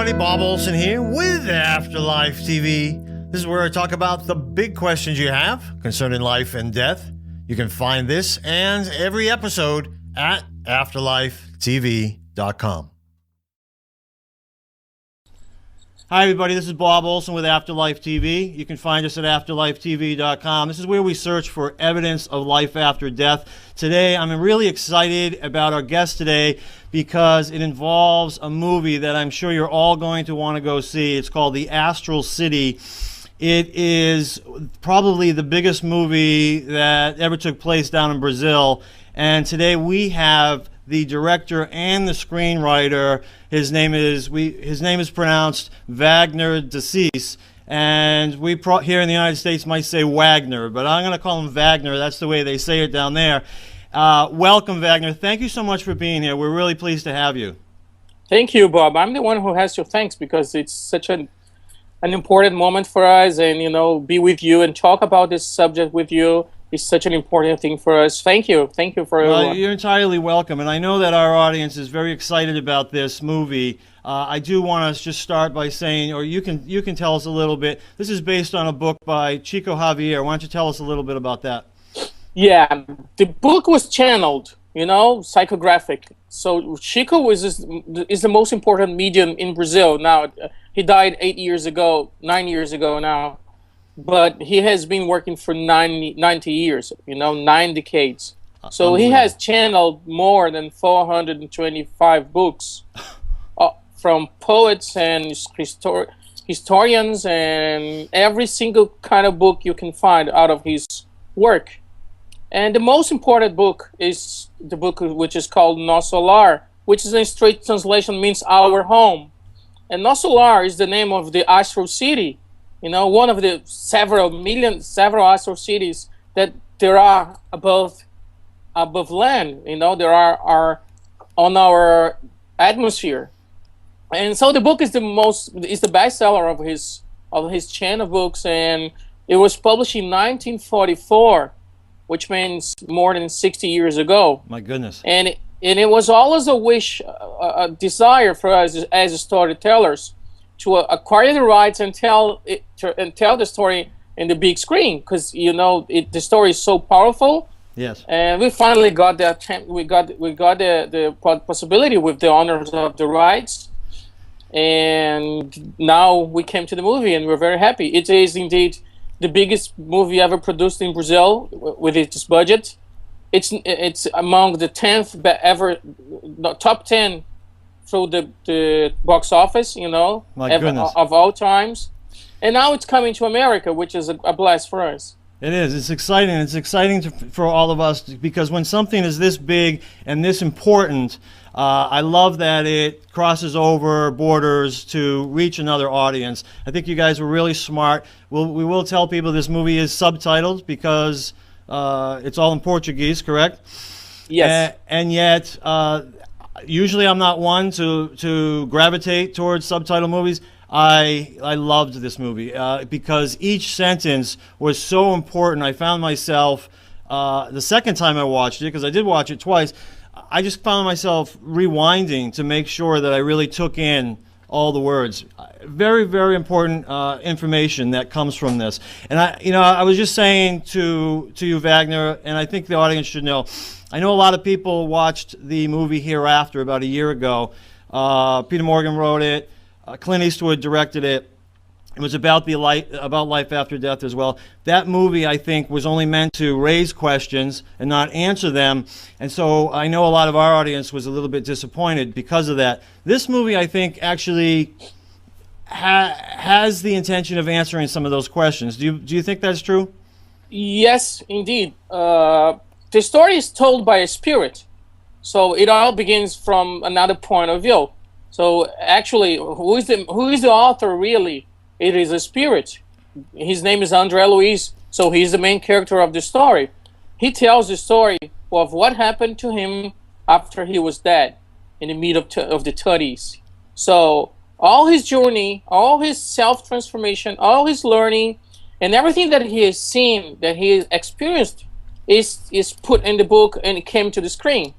everybody, Bob Olson here with Afterlife TV. This is where I talk about the big questions you have concerning life and death. You can find this and every episode at afterlifetv.com. Hi everybody, this is Bob Olson with Afterlife TV. You can find us at afterlifetv.com. This is where we search for evidence of life after death. Today, I'm really excited about our guest today because it involves a movie that I'm sure you're all going to want to go see. It's called The Astral City. It is probably the biggest movie that ever took place down in Brazil. And today we have the director and the screenwriter. His name is pronounced Wagner de Assis, and we here in the United States might say Wagner, but I'm going to call him Wagner. That's the way they say it down there. Welcome, Wagner. Thank you so much for being here. We're really pleased to have you. Thank you, Bob. I'm the one who has your thanks because it's such an important moment for us, and be with you and talk about this subject with you. It's such an important thing for us. Thank you. Thank you for everyone. You're entirely welcome. And I know that our audience is very excited about this movie. I do want to just start by saying, or you can tell us a little bit. This is based on a book by Chico Xavier. Why don't you tell us a little bit about that? Yeah, the book was channeled, psychographic. So Chico is the most important medium in Brazil now. He died 9 years ago now. But he has been working for 90 years, 9 decades. So he has channeled more than 425 books from poets and historians, and every single kind of book you can find out of his work. And the most important book is the book which is called Nosso Lar, which is in straight translation means our home. And Nosso Lar is the name of the Astral City. One of the several astral cities that there are above land. There are on our atmosphere, and so the book is the bestseller of his chain of books, and it was published in 1944, which means more than 60 years ago. My goodness! And it was always a wish, a desire for us as storytellers to acquire the rights and tell the story in the big screen, because the story is so powerful. Yes. And we finally got that. We got the possibility with the owners of the rights, and now we came to the movie, and we're very happy. It is indeed the biggest movie ever produced in Brazil with its budget. It's among the top 10. Through the box office, of all times. And now it's coming to America, which is a blast for us. It is. It's exciting. It's exciting for all of us because when something is this big and this important, I love that it crosses over borders to reach another audience. I think you guys were really smart. We will tell people this movie is subtitled because it's all in Portuguese, correct? Yes. And yet... usually I'm not one to gravitate towards subtitle movies. I loved this movie because each sentence was so important. I found myself, the second time I watched it, because I did watch it twice, I just found myself rewinding to make sure that I really took in all the words. Very, very important information that comes from this. And I was just saying to you, Wagner, and I think the audience should know, I know a lot of people watched the movie Hereafter about a year ago. Peter Morgan wrote it. Clint Eastwood directed it. It was about life after death as well. That movie, I think, was only meant to raise questions and not answer them. And so I know a lot of our audience was a little bit disappointed because of that. This movie, I think, actually has the intention of answering some of those questions. Do you think that's true? Yes, indeed. The story is told by a spirit, so it all begins from another point of view. So actually, who is the author really? It is a spirit. His name is André Luiz, so he's the main character of the story. He tells the story of what happened to him after he was dead in the mid of the 30s. So all his journey, all his self-transformation, all his learning, and everything that he has seen, that he has experienced, is put in the book and it came to the screen.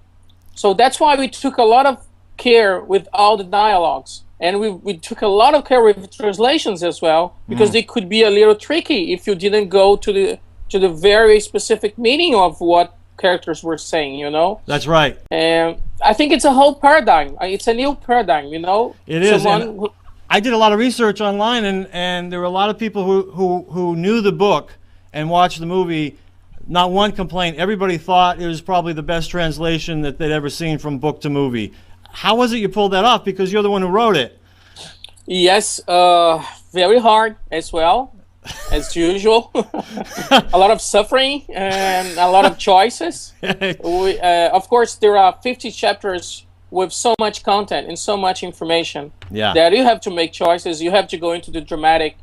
So that's why we took a lot of care with all the dialogues And we took a lot of care with translations as well, because they could be a little tricky if you didn't go to the very specific meaning of what characters were saying, you know. That's right. And I think it's a whole paradigm. It's a new paradigm, you know. It is. I did a lot of research online, and there were a lot of people who knew the book and watched the movie. Not one complaint. Everybody thought it was probably the best translation that they'd ever seen from book to movie. How was it you pulled that off? Because you're the one who wrote it. Yes, very hard as well, as usual. A lot of suffering and a lot of choices. Of course, there are 50 chapters with so much content and so much information that you have to make choices. You have to go into the dramatic,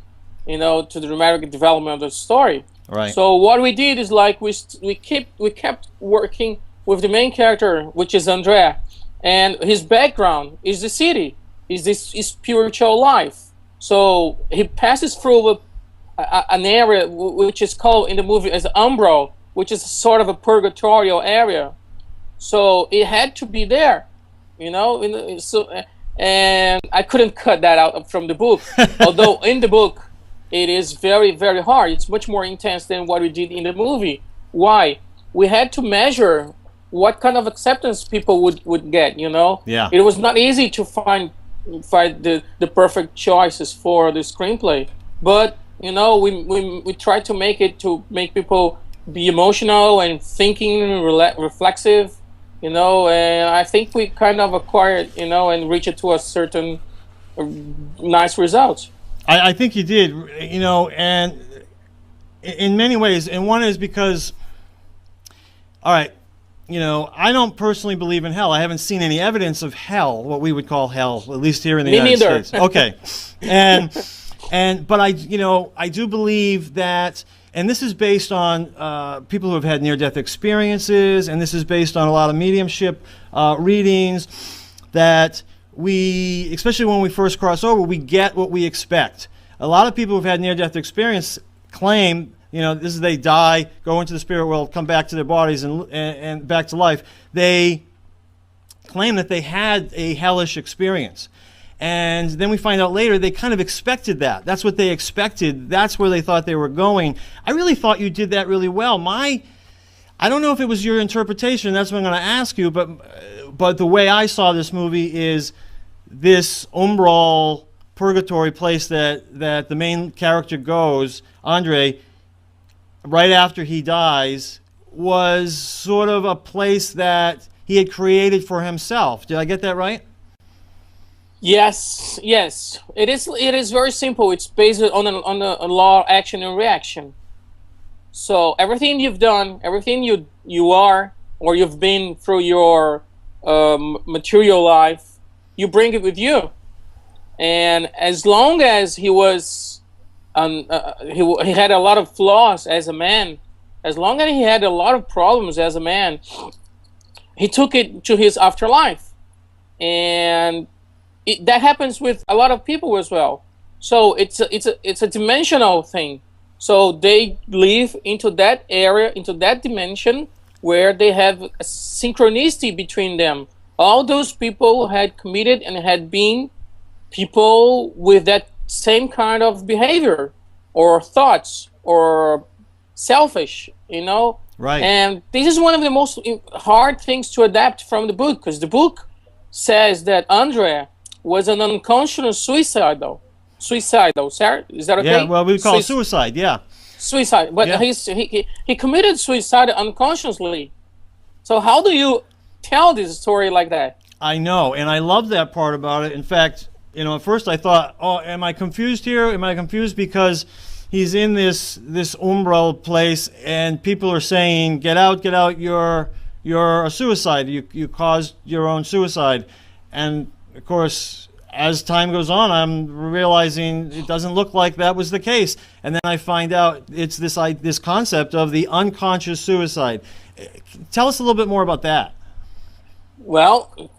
you know, to the dramatic development of the story. Right. So what we did is like we kept working with the main character, which is André. And his background is the city, is this spiritual life. So he passes through an area which is called in the movie as Umbro, which is sort of a purgatorial area. So it had to be there, you know. And I couldn't cut that out from the book. Although in the book, it is very, very hard. It's much more intense than what we did in the movie. Why? We had to measure what kind of acceptance people would get, you know. Yeah. It was not easy to find the perfect choices for the screenplay, but you know, we tried to make people be emotional and thinking, reflexive, you know, and I think we kind of acquired, you know, and reached to a certain nice results. I think you did, you know, and in many ways, and one is because, all right, you know, I don't personally believe in hell. I haven't seen any evidence of hell, what we would call hell, at least here in the United States. Okay. But I do believe that, and this is based on people who have had near-death experiences, and this is based on a lot of mediumship readings, that we, especially when we first cross over, we get what we expect. A lot of people who've had near-death experience claim, you know, this is they die, go into the spirit world, come back to their bodies and back to life. They claim that they had a hellish experience. And then we find out later they kind of expected that. That's what they expected. That's where they thought they were going. I really thought you did that really well. I don't know if it was your interpretation. That's what I'm going to ask you. But the way I saw this movie is this umbral purgatory place that the main character goes, Andre, right after he dies, was sort of a place that he had created for himself. Did I get that right? Yes. It is very simple. It's based on a law of action and reaction. So everything you've done, everything you are, or you've been through your material life, you bring it with you. And as long as he was, he had a lot of flaws as a man, as long as he had a lot of problems as a man, he took it to his afterlife. And that happens with a lot of people as well. So it's a dimensional thing. So they live into that area, into that dimension, where they have a synchronicity between them. All those people had committed and had been people with that same kind of behavior or thoughts or selfish, you know. Right. And this is one of the most hard things to adapt from the book, because the book says that Andre was an unconscious suicidal, sir? Is that okay? Yeah, well, we call it suicide, yeah. Suicide, but yeah. he committed suicide unconsciously. So how do you tell this story like that? I know, and I love that part about it. In fact, you know, at first I thought, oh, am I confused here? Am I confused because he's in this umbral place and people are saying, get out, you're a suicide. You caused your own suicide. And of course, as time goes on, I'm realizing it doesn't look like that was the case. And then I find out it's this concept of the unconscious suicide. Tell us a little bit more about that. Well,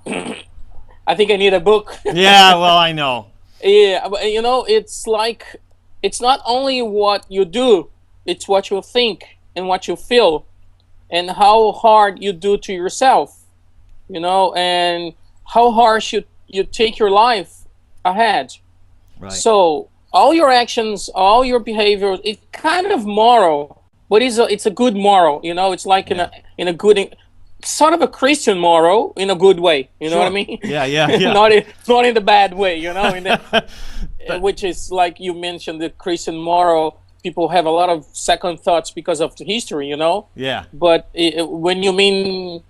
I think I need a book. Yeah, well, I know. Yeah, but you know, it's like, it's not only what you do, it's what you think and what you feel and how hard you do to yourself, you know, and how harsh you take your life ahead. Right. So all your actions, all your behavior, it's kind of moral, but it's a good moral. You know, it's like in a good, sort of a Christian moral in a good way. You know what I mean? Yeah, yeah, yeah. not in the bad way. You know, which is like you mentioned, the Christian moral. People have a lot of second thoughts because of the history. You know. Yeah. But when you mean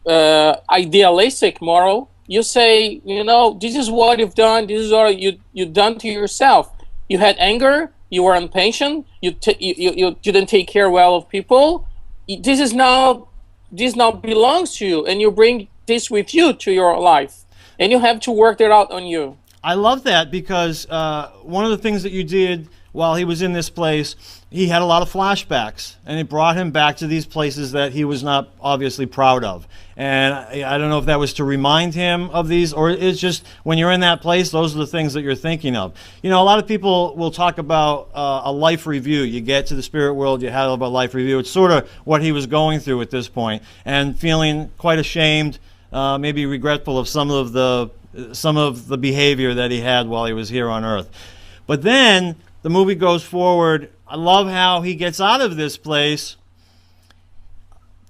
idealistic moral, you say, you know, this is what you've done. This is what you've done to yourself. You had anger. You were impatient. You didn't take care well of people. This now belongs to you, and you bring this with you to your life, and you have to work that out on you. I love that because one of the things that you did while he was in this place, he had a lot of flashbacks, and it brought him back to these places that he was not obviously proud of. And I don't know if that was to remind him of these, or it's just when you're in that place, those are the things that you're thinking of. You know, a lot of people will talk about a life review. You get to the spirit world, you have a life review. It's sort of what he was going through at this point, and feeling quite ashamed, maybe regretful of some of the behavior that he had while he was here on Earth. But then the movie goes forward. I love how he gets out of this place.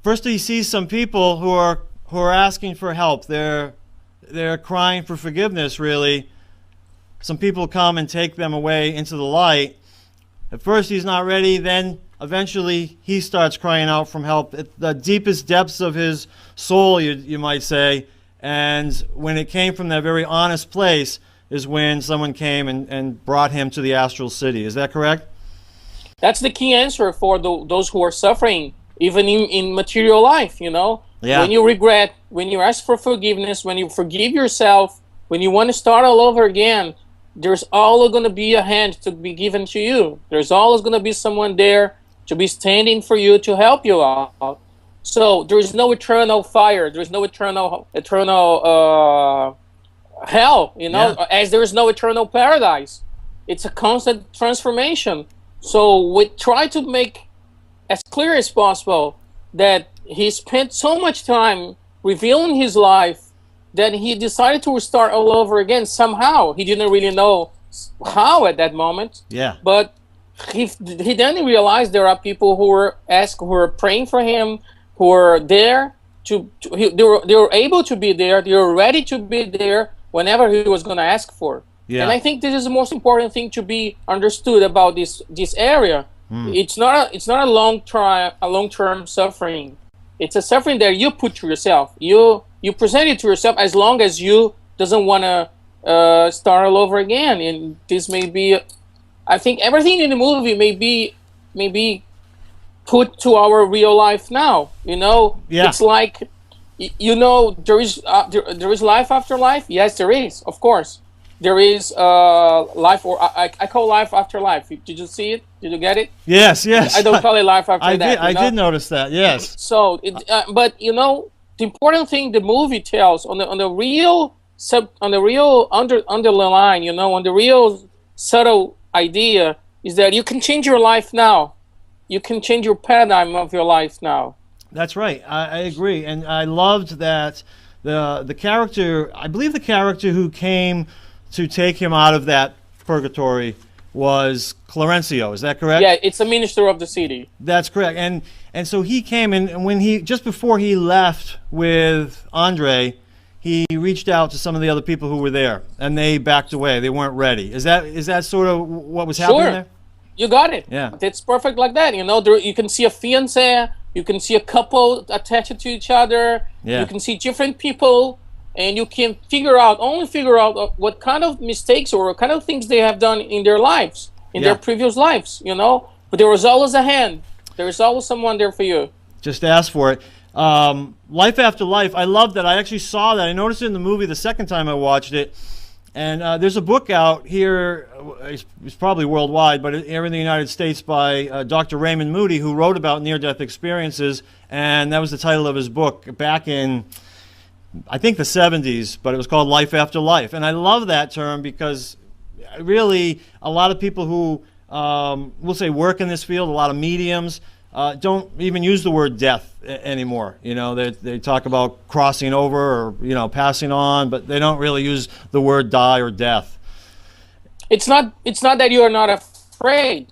First, he sees some people who are asking for help. They're crying for forgiveness, really. Some people come and take them away into the light. At first, he's not ready. Then, eventually, he starts crying out for help at the deepest depths of his soul, you might say. And when it came from that very honest place is when someone came and brought him to the Astral City. Is that correct? That's the key answer for those who are suffering, even in material life, you know? Yeah. When you regret, when you ask for forgiveness, when you forgive yourself, when you want to start all over again, there's always going to be a hand to be given to you. There's always going to be someone there to be standing for you to help you out. So there's no eternal fire. There's no eternal hell, you know, as there is no eternal paradise. It's a constant transformation. So we try to make as clear as possible that he spent so much time revealing his life that he decided to start all over again somehow. He didn't really know how at that moment. Yeah. But he then realized there are people who were praying for him, who were there they were able to be there. They were ready to be there whenever he was going to ask for. Yeah. And I think this is the most important thing to be understood about this area. It's not a long-term suffering. It's a suffering that you put to yourself. You present it to yourself as long as you doesn't want to start all over again. And this may be, I think everything in the movie may be put to our real life now. You know, it's like, you know, there is life after life. Yes, there is, of course. There is life, or I call life after life. Did you see it? Did you get it? Yes, yes. I don't call it life after that. I did notice that. Yes. So, but you know, the important thing the movie tells on the real underline, you know, on the real subtle idea is that you can change your life now. You can change your paradigm of your life now. That's right. I agree, and I loved that the character. I believe the character who came to take him out of that purgatory was Clarencio. Is that correct? Yeah, it's a minister of the city. That's correct. And so he came, and when just before he left with Andre, he reached out to some of the other people who were there, and they backed away. They weren't ready. Is that sort of what was happening there? You got it. Yeah. It's perfect like that. You know, you can see a fiancé, you can see a couple attached to each other. Yeah. You can see different people. And you can only figure out what kind of mistakes or what kind of things they have done in their lives, in their previous lives, you know. But there was always a hand. There is always someone there for you. Just ask for it. Life After Life, I love that. I actually saw that. I noticed it in the movie the second time I watched it. And there's a book out here, it's probably worldwide, but here in the United States by Dr. Raymond Moody, who wrote about near-death experiences. And that was the title of his book back in, I think, the 70s, but it was called Life After Life. And I love that term because really a lot of people who, we'll say, work in this field, a lot of mediums, don't even use the word death anymore. You know, they talk about crossing over or, you know, passing on, but they don't really use the word die or death. It's not that you are not afraid.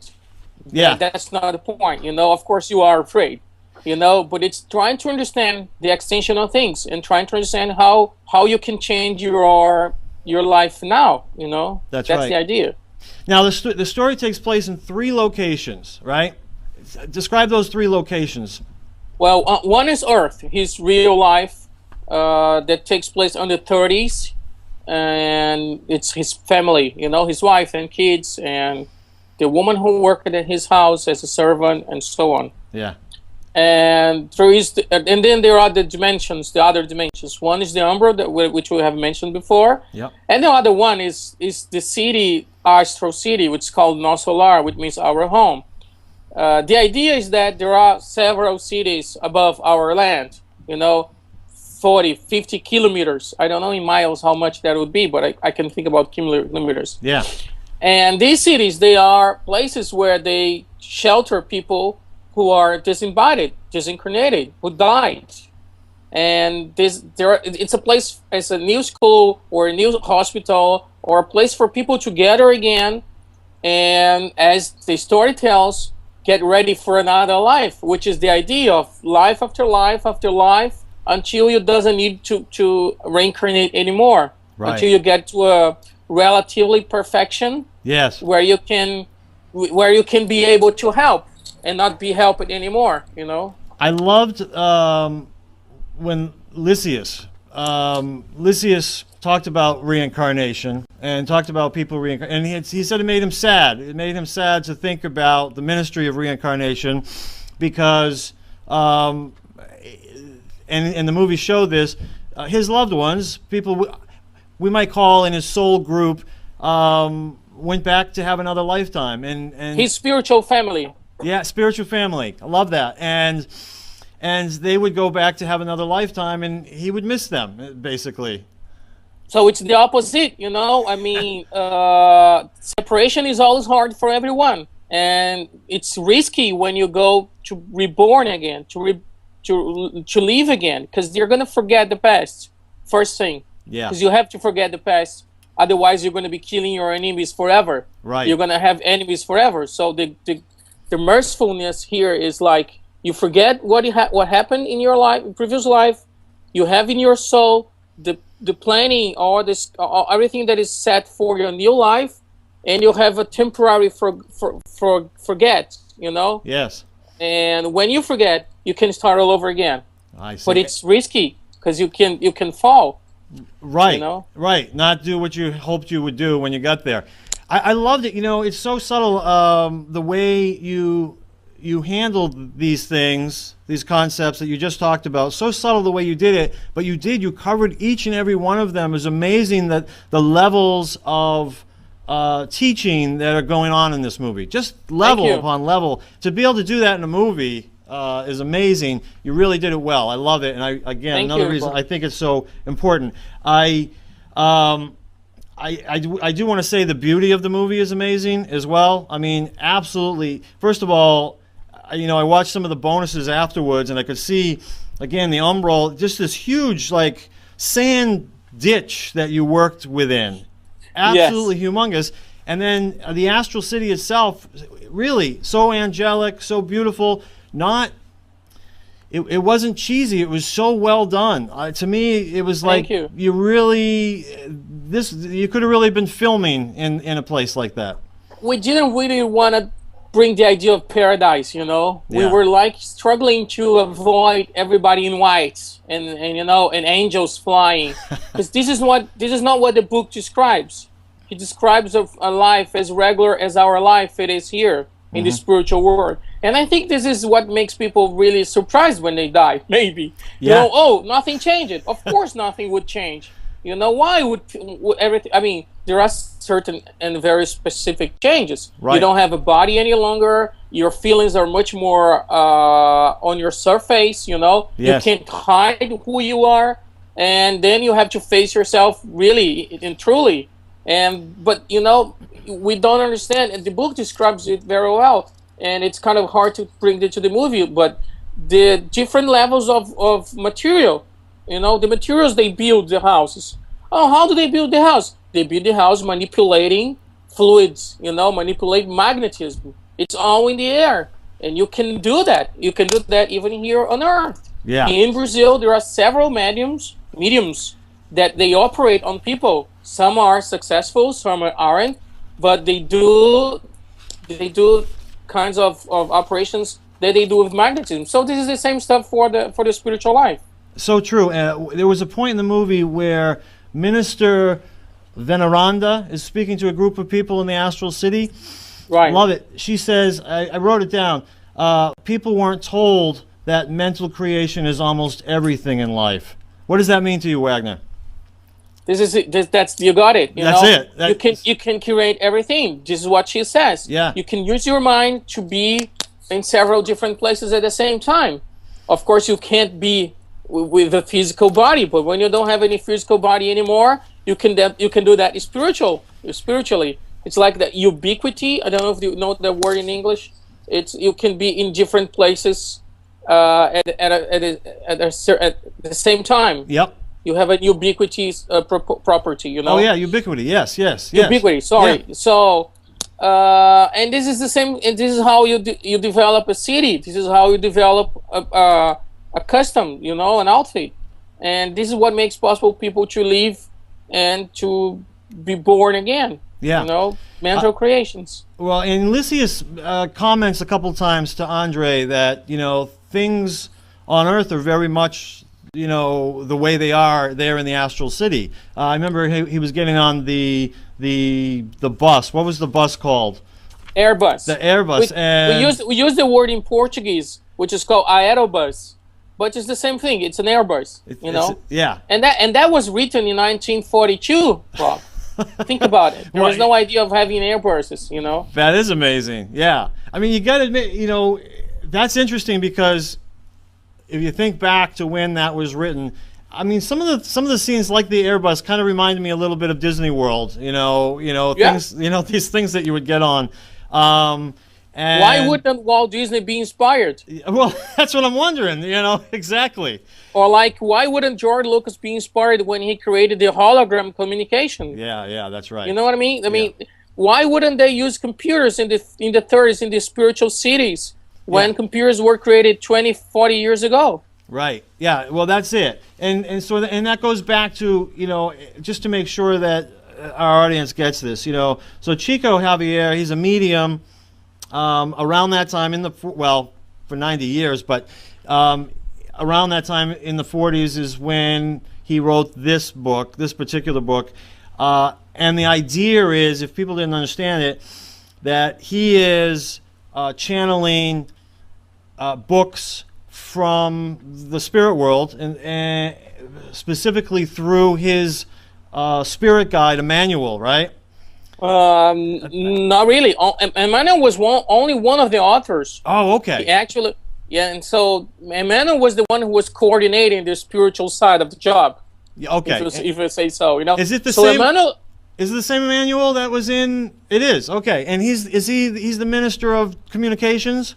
Yeah. That's not the point. You know, of course you are afraid. You know, but it's trying to understand the extension of things and trying to understand how you can change your life now. You know, That's the right. idea. Now, the story takes place in 3 locations, right? Describe those 3 locations. Well, one is Earth, his real life, that takes place on the 30s, and it's his family, you know, his wife and kids, and the woman who worked at his house as a servant, and so on. Yeah. And and then there are the dimensions, the other dimensions. One is the Umbra, which we have mentioned before. Yep. And the other one is the city, Astral City, which is called Nosso Lar, which means our home. The idea is that there are several cities above our land, you know, 40, 50 kilometers. I don't know in miles how much that would be, but I can think about kilometers. Yeah. And these cities, they are places where they shelter people who are disembodied, disincarnated, who died. And it's a place, it's a new school or a new hospital or a place for people to gather again. And as the story tells, get ready for another life, which is the idea of life after life after life until you doesn't need to reincarnate anymore. Right. Until you get to a relatively perfection. Yes. Where you can be able to help and not be helped anymore, you know. I loved when Lysias talked about reincarnation and talked about people reincarnate, and he said it made him sad. It made him sad to think about the ministry of reincarnation, because and the movie showed this. His loved ones, people we might call in his soul group, went back to have another lifetime, and his spiritual family. Yeah, spiritual family. I love that. And they would go back to have another lifetime, and he would miss them, basically. So it's the opposite, you know. I mean, separation is always hard for everyone, and it's risky when you go to reborn again, to live again, because you're gonna forget the past. First thing, yeah, because you have to forget the past. Otherwise, you're gonna be killing your enemies forever. Right. You're gonna have enemies forever. So the mercifulness here is like you forget what happened in your life, previous life. You have in your soul the planning or everything that is set for your new life, and you have a temporary forget, you know. Yes. And when you forget, you can start all over again. I see. But it's risky because you can fall. Right. You know? Right. Not do what you hoped you would do when you got there. I loved it. You know, it's so subtle, the way you handled these things, these concepts that you just talked about. So subtle the way you did it, but you covered each and every one of them. It's amazing that the levels of teaching that are going on in this movie, just level upon level. To be able to do that in a movie is amazing. You really did it well. I love it. And another reason I think it's so important. I do want to say the beauty of the movie is amazing as well. I mean, absolutely. First of all, you know, I watched some of the bonuses afterwards, and I could see, again, the umbral, just this huge, like, sand ditch that you worked within. Absolutely humongous. And then the Astral City itself, really so angelic, so beautiful. It wasn't cheesy. It was so well done. To me, it was like you could have really been filming in a place like that. We didn't really want to bring the idea of paradise, you know. Yeah. We were like struggling to avoid everybody in white and you know, and angels flying, because this is not what the book describes. He describes a life as regular as our life it is here in the spiritual world. And I think this is what makes people really surprised when they die, maybe. Yeah. You know, oh, nothing changed. Of course nothing would change. You know, why would everything... I mean, there are certain and very specific changes. Right. You don't have a body any longer. Your feelings are much more on your surface, you know. Yes. You can't hide who you are. And then you have to face yourself really and truly. But, you know, we don't understand. And the book describes it very well. And it's kind of hard to bring it to the movie. But the different levels of material, you know, the materials they build the houses. Oh, how do they build the house? They build the house manipulating fluids, you know, manipulate magnetism. It's all in the air, and you can do that. You can do that even here on Earth. Yeah. In Brazil, there are several mediums that they operate on people. Some are successful, some aren't, but they do kinds of operations that they do with magnetism. So this is the same stuff for the spiritual life. So true. There was a point in the movie where Minister Veneranda is speaking to a group of people in the Astral City. Right. Love it. She says, I wrote it down, people weren't told that mental creation is almost everything in life. What does that mean to you, Wagner? That's you got it. That's it. You can curate everything. This is what she says. Yeah. You can use your mind to be in several different places at the same time. Of course, you can't be with a physical body, but when you don't have any physical body anymore, you can do that spiritually. It's like the ubiquity. I don't know if you know the word in English. You can be in different places at the same time. Yep. You have a ubiquity property, you know. Oh yeah, ubiquity. Yes. Ubiquity. Sorry. Yeah. So, and this is the same. And this is how you develop a city. This is how you develop a custom, you know, an outfit. And this is what makes possible people to live and to be born again. Yeah. You know, mental creations. Well, and Lysias comments a couple times to Andre that, you know, things on Earth are very much, you know, the way they are there in the Astral City. I remember he was getting on the bus. What was the bus called? Airbus. The Airbus. We use the word in Portuguese, which is called Aerobus, but it's the same thing. It's an Airbus, you know. Yeah. And that was written in 1942, Rob. Think about it. There was no idea of having Airbuses, you know. That is amazing. Yeah. I mean, you got to admit, you know, that's interesting because if you think back to when that was written, I mean, some of the scenes like the Airbus kind of reminded me a little bit of Disney World. You know, things, you know, these things that you would get on. And why wouldn't Walt Disney be inspired? Well, that's what I'm wondering. You know, exactly. Or like, why wouldn't George Lucas be inspired when he created the hologram communication? Yeah, that's right. You know what I mean? I mean, why wouldn't they use computers in the 30s in the spiritual cities when computers were created 20, 40 years ago? Right. Yeah. Well, that's it. And so that goes back to, you know, just to make sure that our audience gets this. You know, so Chico Xavier, he's a medium. Around that time for 90 years, but around that time in the 40s is when he wrote this particular book. And the idea is, if people didn't understand it, that he is channeling books from the spirit world, and specifically through his spirit guide, Emmanuel, right? Not really. Emmanuel was only one of the authors. Oh, okay. He actually, and so Emmanuel was the one who was coordinating the spiritual side of the job. Okay. If I say so, you know. Is it the same? Emmanuel, is it the same Emmanuel that was in? It is. Okay. And he's the Minister of Communications?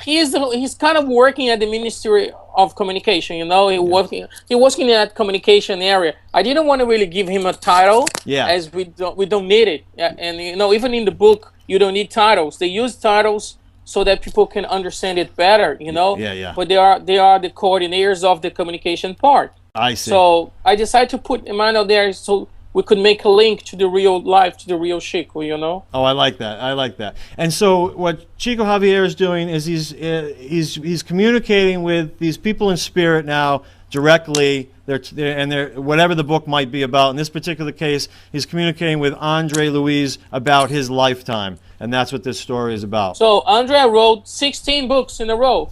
He's kind of working at the Ministry of Communication, you know. He working in that communication area. I didn't want to really give him a title, as we don't need it. And you know, even in the book, you don't need titles. They use titles so that people can understand it better, you know. Yeah. But they are the coordinators of the communication part. I see. So I decided to put Emmanuel there so we could make a link to the real life, to the real Chico, you know. Oh, I like that. And so what Chico Xavier is doing is he's communicating with these people in spirit now directly. They're whatever the book might be about. In this particular case, he's communicating with Andre Luiz about his lifetime, and that's what this story is about. So Andre wrote 16 books in a row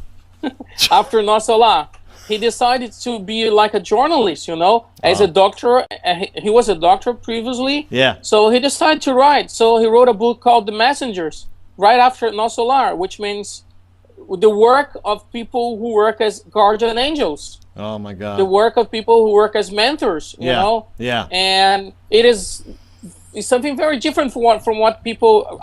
after Nosso Lar. He decided to be like a journalist, you know, as a doctor. He was a doctor previously. Yeah. So he decided to write. So he wrote a book called The Messengers right after Nosso Lar, which means the work of people who work as guardian angels. Oh, my God. The work of people who work as mentors, you know. Yeah. And it's something very different from what people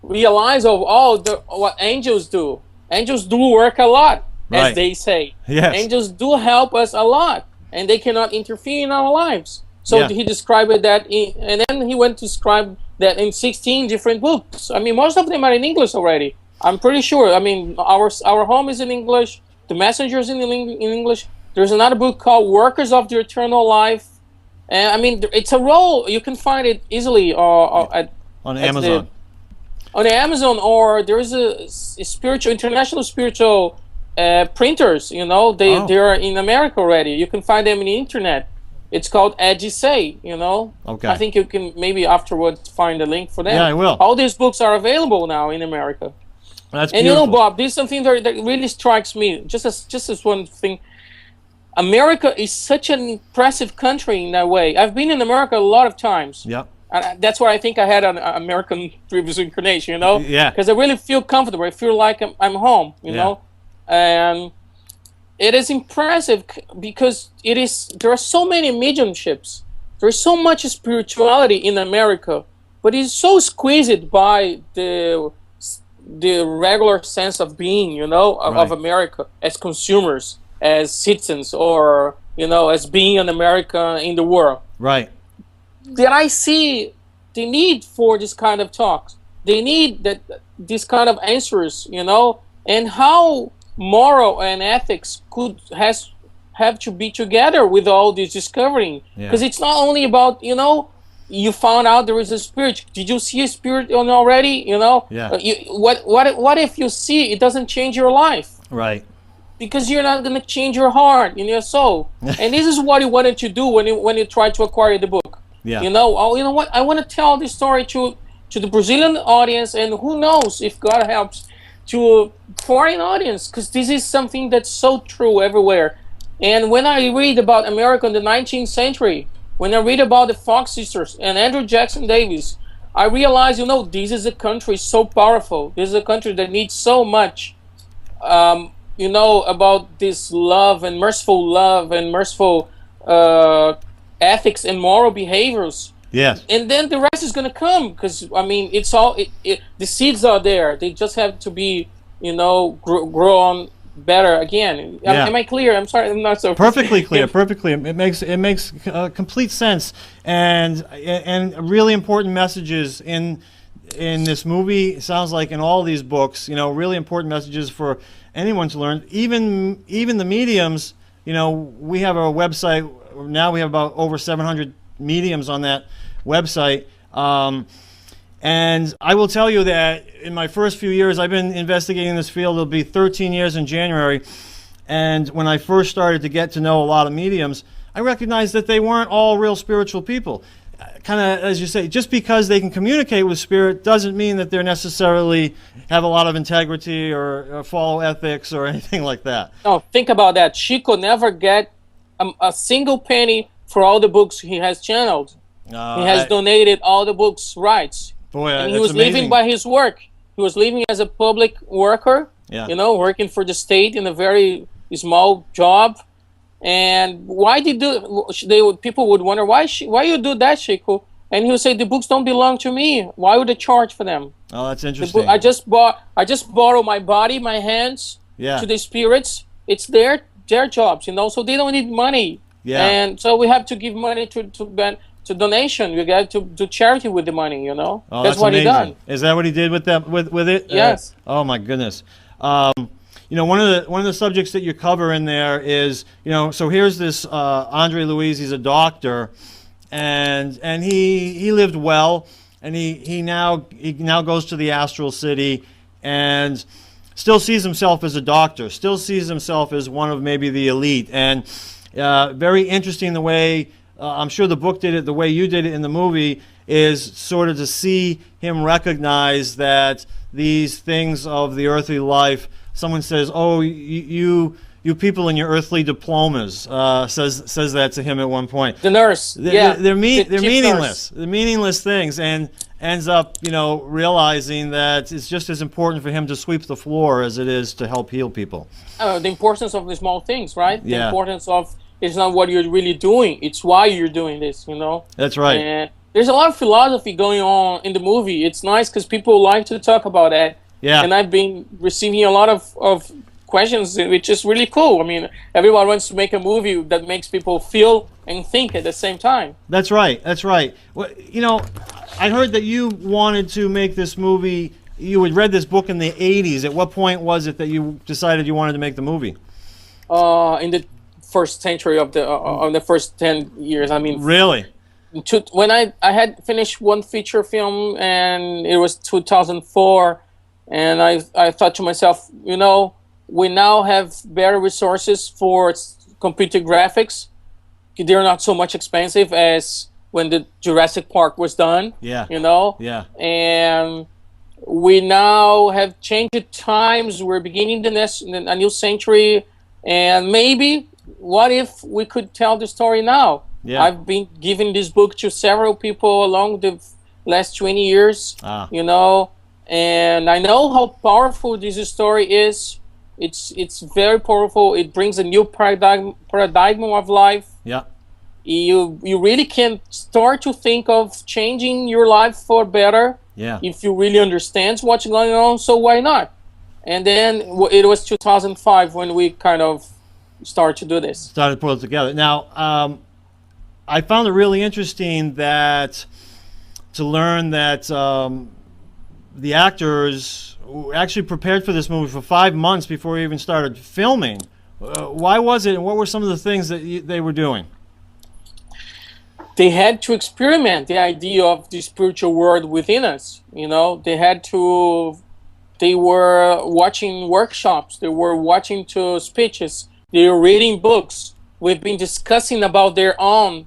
realize of what angels do. Angels do work a lot. Right. As they say. Yes. Angels do help us a lot, and they cannot interfere in our lives. So he described that, and then he went to describe that in 16 different books. I mean, most of them are in English already. I'm pretty sure. I mean, our home is in English. The Messenger's in English. There's another book called Workers of the Eternal Life. And I mean, it's a roll. You can find it easily on Amazon. On Amazon, or there is a spiritual international spiritual printers. You know, they are in America already. You can find them on the internet. It's called Say. You know. Okay. I think you can maybe afterwards find a link for them. Yeah, I will. All these books are available now in America. That's and beautiful. you know, Bob, this is something that really strikes me. Just as one thing. America is such an impressive country in that way. I've been in America a lot of times. Yeah. And that's why I think I had an American previous incarnation, you know? Yeah. Because I really feel comfortable. I feel like I'm home, you know? And it is impressive because there are so many mediumships. There's so much spirituality in America, but it's so squeezed by the regular sense of being, you know, of America as consumers, as citizens, or, you know, as being an American in the world. Right. That I see the need for this kind of talks. They need this kind of answers, you know, and how moral and ethics have to be together with all this discovering. Because it's not only about, you know, you found out there is a spirit. Did you see a spirit already? You know, what if you see it doesn't change your life? Right. Because you're not going to change your heart and your soul. And this is what you wanted to do when you tried to acquire the book. Yeah. You know, you know what? I want to tell this story to the Brazilian audience, and who knows if God helps to a foreign audience, because this is something that's so true everywhere. And when I read about America in the 19th century, when I read about the Fox sisters and Andrew Jackson Davis, I realize, you know, this is a country so powerful. This is a country that needs so much, you know, about this love and merciful ethics and moral behaviors. Yes. And then the rest is going to come, because, I mean, it's all, the seeds are there. They just have to be, you know, grow on better again. Am I clear? I'm sorry, I'm not so perfectly clear. Perfectly. It makes complete sense, and really important messages in this movie. It sounds like in all these books, you know, really important messages for anyone to learn. Even the mediums. You know, we have our website now. We have about over 700 mediums on that website. And I will tell you that in my first few years, I've been investigating this field. It'll be 13 years in January. And when I first started to get to know a lot of mediums, I recognized that they weren't all real spiritual people. Kind of, as you say, just because they can communicate with spirit doesn't mean that they're necessarily have a lot of integrity or follow ethics or anything like that. No, think about that. Chico never get a single penny for all the books he has channeled. He has donated all the books' rights. Boy, and he was living by his work. He was living as a public worker, you know, working for the state in a very small job. And why people would wonder, why you do that, Chico? And he would say, the books don't belong to me. Why would I charge for them? Oh, that's interesting. I just borrow my body, my hands to the spirits. It's their jobs, you know, so they don't need money. Yeah. And so we have to give money to donation. We got to do charity with the money, you know. Oh, that's what amazing. he done. Is that what he did with that with it? Yes. Oh my goodness. You know, one of the subjects that you cover in there is, you know, so here's this Andre Luiz. He's a doctor, and he lived well, and he now goes to the Astral City, and still sees himself as a doctor. Still sees himself as one of maybe the elite, and very interesting the way. I'm sure the book did it the way you did it in the movie, is sort of to see him recognize that these things of the earthly life, someone says, oh, you people in your earthly diplomas, says that to him at one point. The nurse, they're meaningless. Nurse. They're meaningless things, and ends up, you know, realizing that it's just as important for him to sweep the floor as it is to help heal people. The importance of the small things, right? Yeah. The importance of, it's not what you're really doing, it's why you're doing this, you know? That's right. And there's a lot of philosophy going on in the movie. It's nice because people like to talk about that. Yeah. And I've been receiving a lot of questions, which is really cool. I mean, everyone wants to make a movie that makes people feel and think at the same time. That's right. That's right. Well, you know, I heard that you wanted to make this movie. You had read this book in the 80s. At what point was it that you decided you wanted to make the movie? In the first century of the first 10 years. I mean, really? When I had finished one feature film, and it was 2004, and I thought to myself, you know, we now have better resources for computer graphics. They're not so much expensive as when the Jurassic Park was done. Yeah. You know? Yeah. And we now have changed the times. We're beginning a new century. And maybe, what if we could tell the story now? Yeah. I've been giving this book to several people along the last 20 years, you know, and I know how powerful this story is. It's very powerful. It brings a new paradigm of life. Yeah. You really can start to think of changing your life for better. Yeah. If you really understand what's going on, so why not? And then it was 2005 when we kind of started to do this. Started to pull it together. Now, I found it really interesting to learn that the actors actually prepared for this movie for 5 months before we even started filming. Why was it, and what were some of the things that they were doing? They had to experiment the idea of the spiritual world within us. You know, they were watching workshops, they were watching speeches, they were reading books. We've been discussing about their own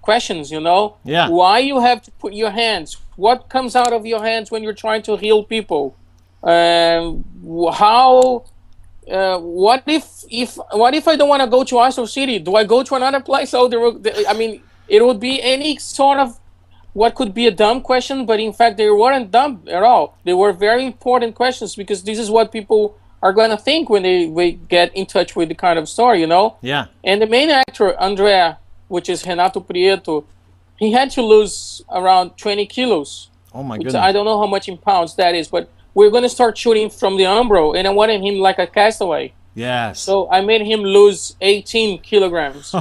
questions, you know? Yeah. Why you have to put your hands? What comes out of your hands when you're trying to heal people? What if I don't want to go to Astral City? Do I go to another place? I mean, it would be any sort of what could be a dumb question, but in fact, they weren't dumb at all. They were very important questions, because this is what people are going to think when they get in touch with the kind of story, you know? Yeah. And the main actor, Andrea, which is Renato Prieto, he had to lose around 20 kilos. Oh my goodness. I don't know how much in pounds that is, but we're going to start shooting from the Umbro, and I wanted him like a castaway. Yes. So I made him lose 18 kilograms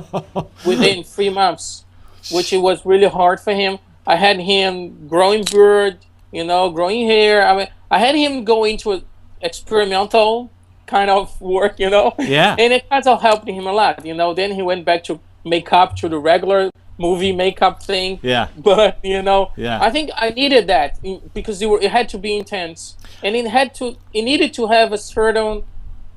within 3 months, which it was really hard for him. I had him growing beard, you know, growing hair. I mean, I had him go into experimental kind of work, you know. Yeah. And it kind of helped him a lot, you know. Then he went back to makeup, to the regular movie makeup thing. Yeah. But, you know, yeah. I think I needed that, because it had to be intense. And it needed to have a certain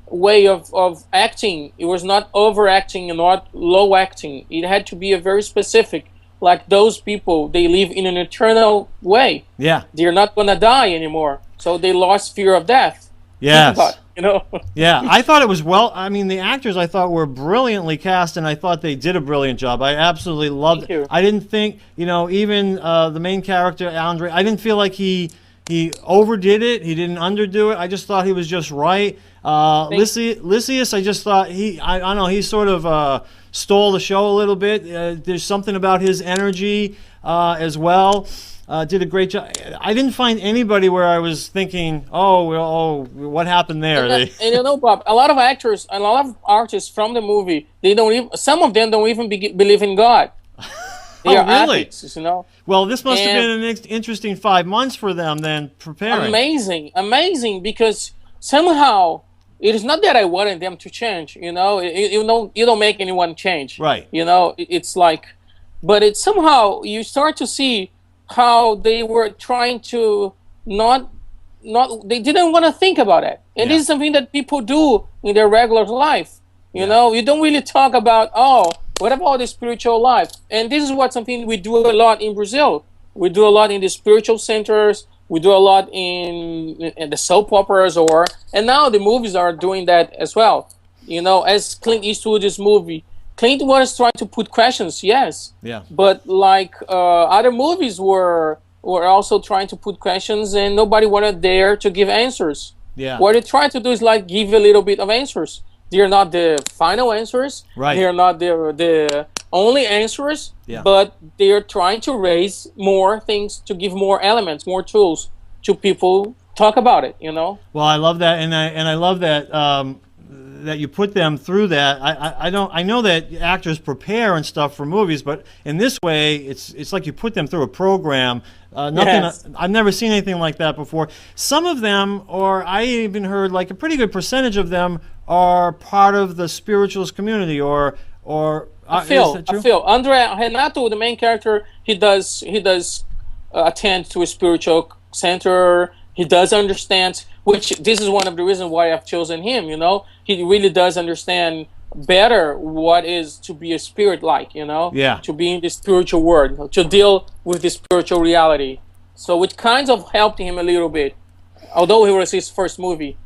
way of acting. It was not overacting and not low acting. It had to be a very specific. Like those people, they live in an eternal way. Yeah. They're not going to die anymore. So they lost fear of death. Yes. You know? Yeah, I thought it was I mean, the actors I thought were brilliantly cast, and I thought they did a brilliant job. I absolutely loved it. I didn't think, you know, even the main character, Andre, I didn't feel like he overdid it. He didn't underdo it. I just thought he was just right. Lysias, I just thought I don't know, he sort of stole the show a little bit. There's something about his energy as well. Did a great job. I didn't find anybody where I was thinking, what happened there? And you know, Bob, a lot of actors, a lot of artists from the movie, some of them don't even believe in God. They are really? atheists, you know. Well, this must have been an interesting 5 months for them then, preparing. Amazing, because somehow it is not that I wanted them to change, you know. You don't make anyone change, right? You know, it's like, but it's somehow you start to see how they were trying to they didn't want to think about it. And this is something that people do in their regular life. You know, you don't really talk about, what about the spiritual life? And this is something we do a lot in Brazil. We do a lot in the spiritual centers. We do a lot in the soap operas, and now the movies are doing that as well. You know, as Clint Eastwood's movie, Clint was trying to put questions, yes. Yeah. But like other movies were also trying to put questions, and nobody wanted there to give answers. Yeah. What they try to do is like give a little bit of answers. They're not the final answers. Right. They're not the only answers. Yeah. But they're trying to raise more things, to give more elements, more tools to people talk about it. You know. Well, I love that, and I love that. that you put them through that. I know that actors prepare and stuff for movies, but in this way, it's like you put them through a program. Nothing. Yes. I've never seen anything like that before. Some of them, or I even heard like a pretty good percentage of them, are part of the spiritualist community, or I feel Andre Renato, the main character, he does attend to a spiritual center. He does understand, which this is one of the reasons why I've chosen him. You know, he really does understand better what is to be a spirit like. You know, Yeah. to be in the spiritual world, to deal with the spiritual reality. So it kind of helped him a little bit, although it was his first movie.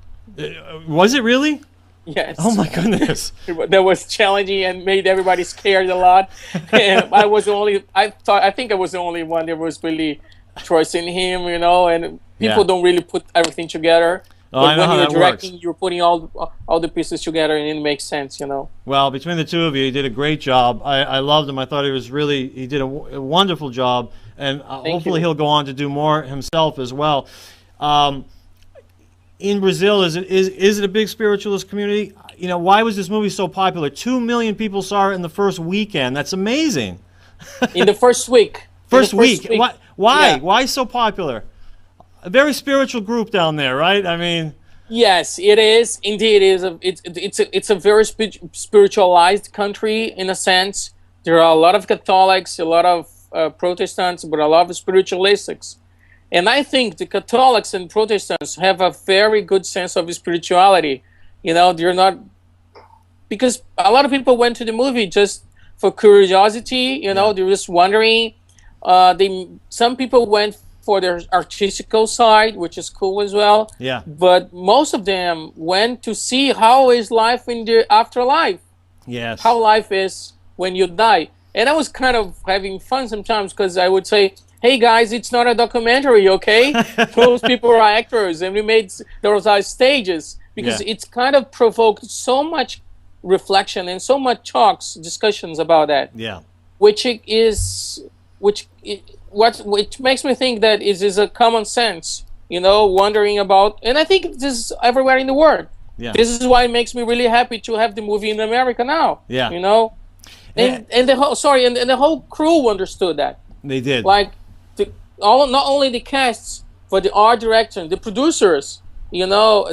Was it really? Yes. Oh my goodness. That was challenging and made everybody scared a lot. And I think I was the only one that was really trusting him, you know, and people don't really put everything together. Oh, but I know when how you're that directing, works. you're putting all the pieces together and it makes sense, you know. Well, between the two of you, he did a great job. I loved him. I thought he did a wonderful job, and hopefully he'll go on to do more himself as well. In Brazil, is it a big spiritualist community? You know, why was this movie so popular? 2 million people saw it in the first weekend. That's amazing. In the first week. First week. Why? Yeah. Why so popular? A very spiritual group down there, right? I mean, yes, it is. Indeed, it's a very spiritualized country in a sense. There are a lot of Catholics, a lot of Protestants, but a lot of spiritualists. And I think the Catholics and Protestants have a very good sense of spirituality. You know, they're not, because a lot of people went to the movie just for curiosity. You know, they're just wondering. Some people went for their artistical side, which is cool as well. Yeah. But most of them went to see how is life in the afterlife. yes. How life is when you die. And I was kind of having fun sometimes because I would say, hey guys, it's not a documentary, okay? Those people are actors, and we made those stages because it's kind of provoked so much reflection and so much discussions about that. Yeah. Which makes me think that it is a common sense, you know, wondering about, and I think this is everywhere in the world. Yeah. This is why it makes me really happy to have the movie in America now. Yeah. You know, and the whole crew understood that. They did. Like, not only the casts, but the art director, the producers, you know,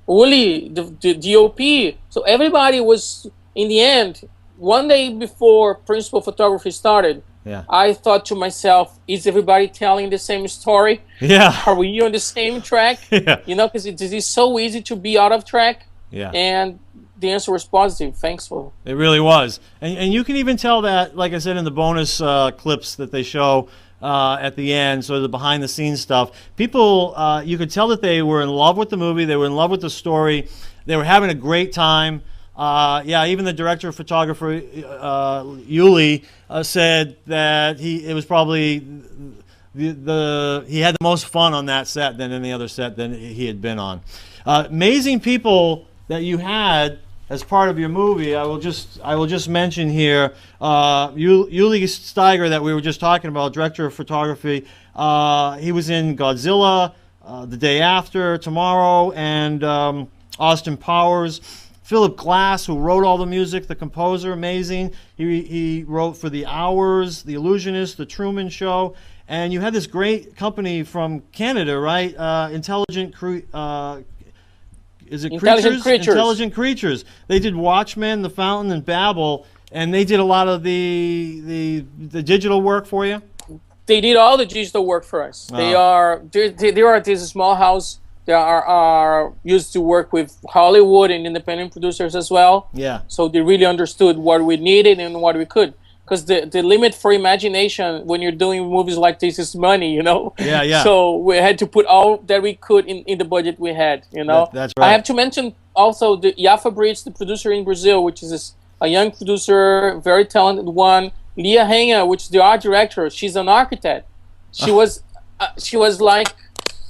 Uli, the DOP. So everybody was, in the end, one day before principal photography started, I thought to myself, is everybody telling the same story? Yeah. Are we on the same track? Yeah. You know, because it is so easy to be out of track. Yeah. And the answer was positive. Thankful. It really was. And you can even tell that, like I said, in the bonus clips that they show at the end, sort of the behind-the-scenes stuff. People, you could tell that they were in love with the movie. They were in love with the story. They were having a great time. Even the director of photography, Yuli, said that it was probably he had the most fun on that set than any other set that he had been on. Amazing people that you had as part of your movie. I will just mention here Yuli Steiger that we were just talking about, director of photography. He was in Godzilla, The Day After, Tomorrow, and Austin Powers. Philip Glass, who wrote all the music, the composer, amazing. He wrote for The Hours, The Illusionist, The Truman Show. And you had this great company from Canada, right? Intelligent Creatures? Intelligent Creatures. They did Watchmen, The Fountain, and Babel, and they did a lot of the digital work for you? They did all the digital work for us. Oh. They are this small house. They are used to work with Hollywood and independent producers as well. Yeah. So they really understood what we needed and what we could. Because the limit for imagination when you're doing movies like this is money, you know? Yeah, yeah. So we had to put all that we could in the budget we had, you know? That's right. I have to mention also the Yafa Brits, the producer in Brazil, which is a young producer, very talented one. Lia Henga, which is the art director. She's an architect. She was like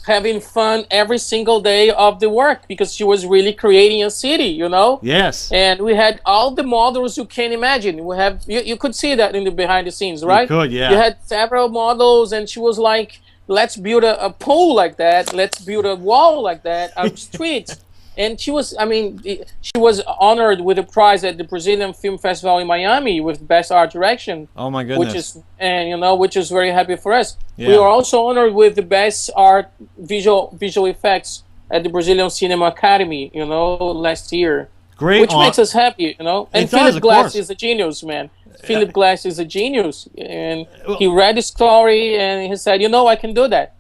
having fun every single day of the work because she was really creating a city, you know? Yes. And we had all the models you can imagine. We have you could see that in the behind the scenes, right? You could, yeah. You had several models, and she was like, let's build a pole like that. Let's build a wall like that, a street. And she was, I mean, she was honored with a prize at the Brazilian Film Festival in Miami with Best Art Direction. Oh my goodness! Which is, and you know, which is very happy for us. Yeah. We were also honored with the Best Art Visual Effects at the Brazilian Cinema Academy, you know, last year. Great, which makes us happy, you know. And Philip Glass is a genius, man. Philip Glass is a genius, and he read the story and he said, you know, I can do that.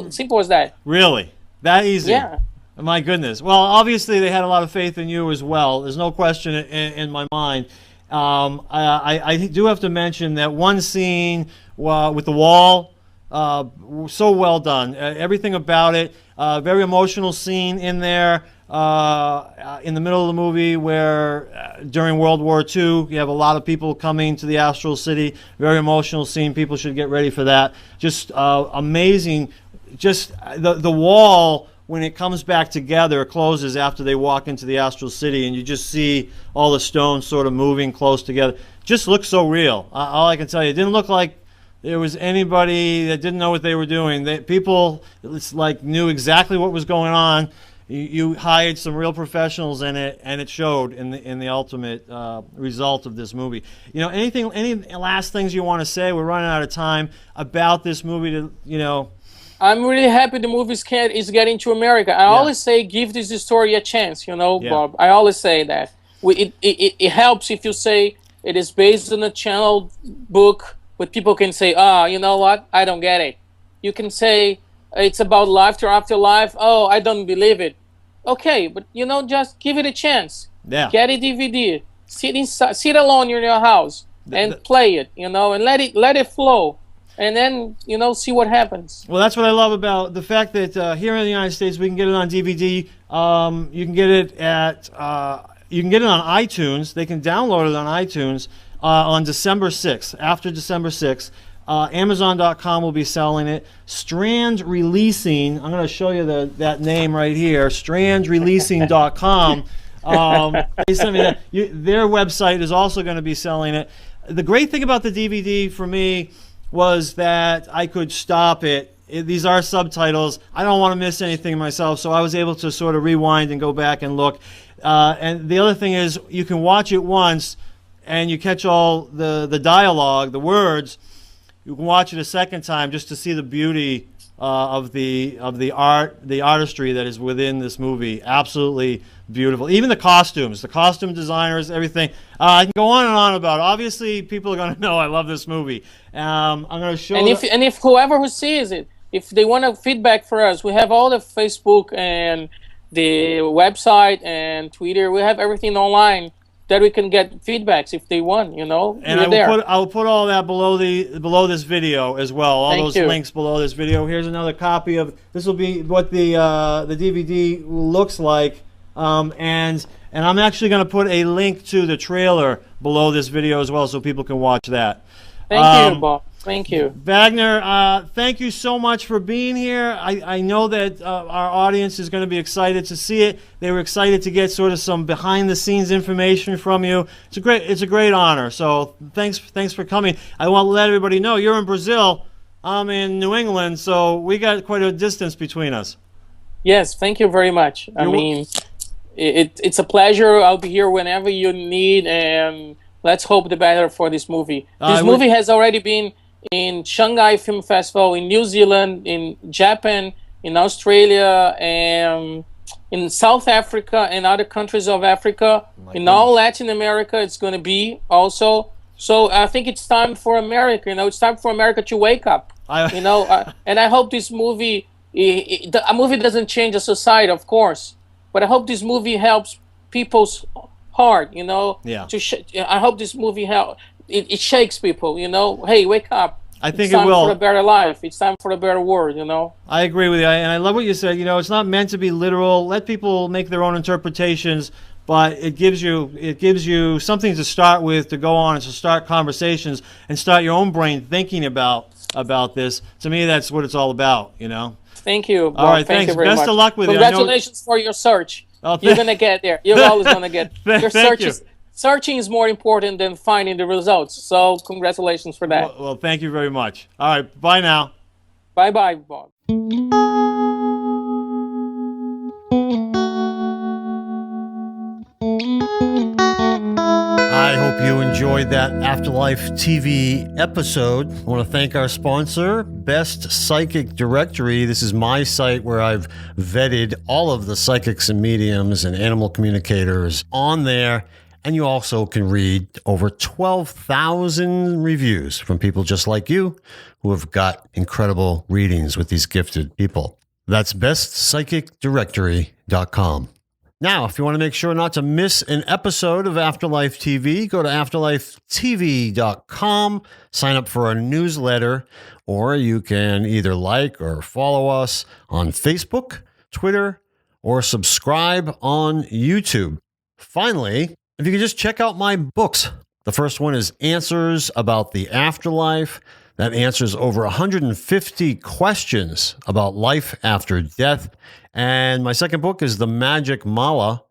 Simple as that. Really, that easy? Yeah. My goodness. Well, obviously they had a lot of faith in you as well. There's no question in my mind. I do have to mention that one scene with the wall, so well done. Everything about it, very emotional scene in there. In the middle of the movie where during World War II you have a lot of people coming to the Astral City. Very emotional scene. People should get ready for that. Just amazing. Just the wall, when it comes back together, it closes after they walk into the Astral City, and you just see all the stones sort of moving close together. Just looks so real. All I can tell you, it didn't look like there was anybody that didn't know what they were doing. People, it's like, knew exactly what was going on. You hired some real professionals in it, and it showed in the ultimate result of this movie. You know, any last things you want to say? We're running out of time about this movie. I'm really happy the movie is getting to America. I always say, give this story a chance, you know, Bob. I always say that. It helps if you say it is based on a channeled book, but people can say, you know what, I don't get it. You can say it's about life after life. Oh, I don't believe it. Okay, but you know, just give it a chance. Yeah. Get a DVD. Sit alone in your house and play it, you know, and let it flow. And then, you know, see what happens. Well, that's what I love about the fact that here in the United States we can get it on DVD. You can get it on iTunes. They can download it on iTunes on December 6th. After December 6th, Amazon.com will be selling it. Strand Releasing. I'm going to show you that name right here. StrandReleasing.com. They sent me that. Their website is also going to be selling it. The great thing about the DVD for me was that I could stop it. These are subtitles. I don't want to miss anything myself, so I was able to sort of rewind and go back and look. And the other thing is, you can watch it once and you catch all the dialogue, the words. You can watch it a second time just to see the beauty of the artistry that is within this movie. Absolutely beautiful. Even the costumes, the costume designers, everything. I can go on and on about it. Obviously, people are going to know I love this movie. I'm going to show. And if whoever who sees it, if they want to feedback for us, we have all the Facebook and the website and Twitter. We have everything online that we can get feedbacks if they want, you know. And I will put all that below this video as well. All those links below this video. Here's another copy of. This will be what the DVD looks like. And I'm actually going to put a link to the trailer below this video as well, so people can watch that. Thank you, Bob. Thank you. Wagner, thank you so much for being here. I know that our audience is going to be excited to see it. They were excited to get sort of some behind-the-scenes information from you. It's a great honor. So thanks for coming. I want to let everybody know you're in Brazil. I'm in New England, so we got quite a distance between us. Yes, thank you very much. I mean, it's a pleasure. I'll be here whenever you need, and let's hope the better for this movie. This movie has already been in Shanghai Film Festival, in New Zealand, in Japan, in Australia, and in South Africa and other countries of Africa. In all Latin America, it's going to be also. So I think it's time for America. You know, it's time for America to wake up. You know, and I hope this movie, a movie doesn't change a society, of course, but I hope this movie helps people's heart. You know, I hope this movie it shakes people. You know, hey, wake up. I think it will. It's time for a better life. It's time for a better world, you know? I agree with you, and I love what you said. You know, it's not meant to be literal. Let people make their own interpretations, but it gives you something to start with, to go on and to start conversations and start your own brain thinking about this. To me, that's what it's all about, you know? Thank you, Bob. All right, thanks. You very much. Best of luck with it. Congratulations for your search. Oh, you're going to get there. You're always going to get your Thank you. Searching is more important than finding the results. So congratulations for that. Well, thank you very much. All right, bye now. Bye-bye, Bob. you enjoyed that Afterlife TV episode. I want to thank our sponsor, Best Psychic Directory. This is my site where I've vetted all of the psychics and mediums and animal communicators on there. And you also can read over 12,000 reviews from people just like you who have got incredible readings with these gifted people. That's bestpsychicdirectory.com. Now, if you want to make sure not to miss an episode of Afterlife TV, go to afterlifetv.com, sign up for our newsletter, or you can either like or follow us on Facebook, Twitter, or subscribe on YouTube. Finally, if you could just check out my books. The first one is Answers About the Afterlife. That answers over 150 questions about life after death. And my second book is The Magic Mala.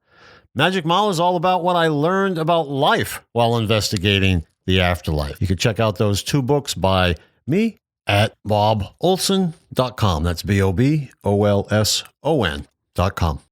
Magic Mala is all about what I learned about life while investigating the afterlife. You can check out those two books by me at bobolson.com. That's BOBOLSON.com.